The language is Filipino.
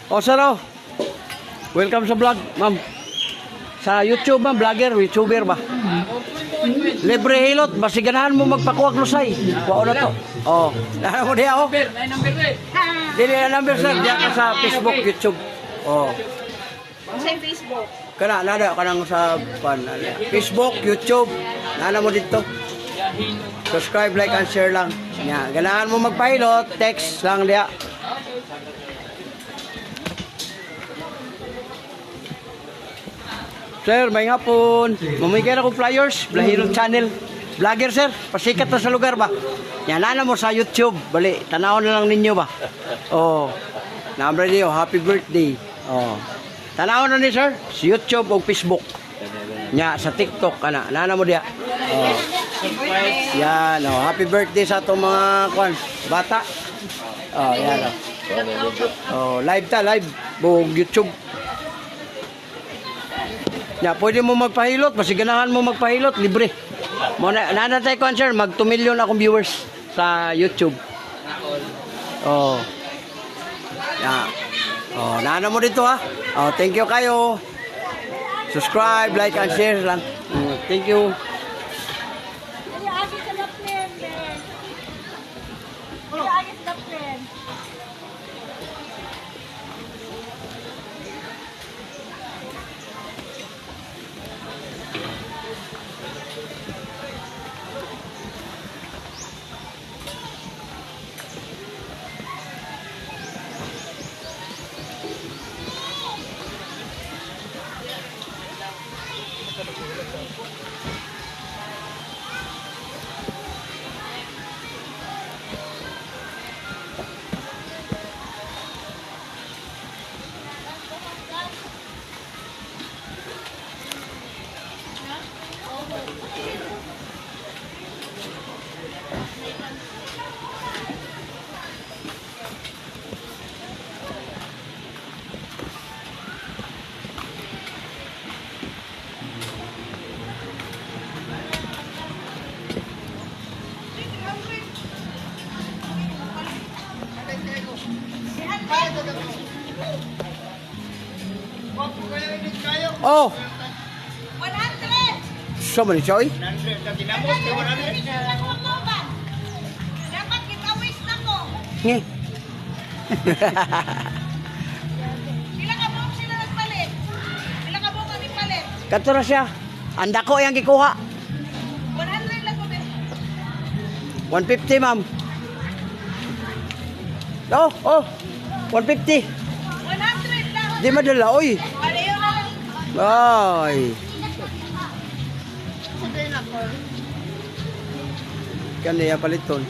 O sir, oh. Welcome sa vlog, ma'am. Sa YouTube, ma'am, vlogger, YouTuber ba? Libre hilot, basi ganahan mo magpakuwag lusay. Kuha na to. Oh, mo diya, oh. Dili na number, sir. Diya ka sa Facebook, YouTube. Oh. Sa Facebook. Kana, nada ka nang sa Facebook, YouTube. Nana mo dito. Subscribe, like, and share lang. Nya, ganahan mo magpahilot, text lang diya. Sir, may hapon. Mamigay na akong flyers. Blahirong channel. Vlogger, sir. Pasikat na sa lugar ba? Yan, nana mo sa YouTube. Bali, tanawon na lang ninyo ba? Oh. Number niyo, happy birthday. Oh. Tanawon na ni sir. Sa YouTube o Facebook. Nya, sa TikTok. Nana mo diya. Oh. Yan, oh. Happy birthday sa itong mga bata. Oh, yan, oh. Oh, live ta, live. Buong YouTube. Ya, pwede mo magpahilot, basi ganahan mo magpahilot, libre. Mo na nanatay ko sir, mag 2 million akong viewers sa YouTube. Oh. Ya. Oh, nana mo dito ha. Oh, thank you kayo. Subscribe, like and share lang. Thank you. Oh. 100. So many choy? Dapat kita wish na ko. Ngi. Pila ka buong sila nagpalit? Pila ka buong kami palit? Kato na siya. Anda ko yang gikuha. 100 lang ko ba? 150, ma'am. Oh, oh. 150. 100 lang. Di madala, oy. Pareho na lang. Ay. Sabihin ako. Kaniya paliton.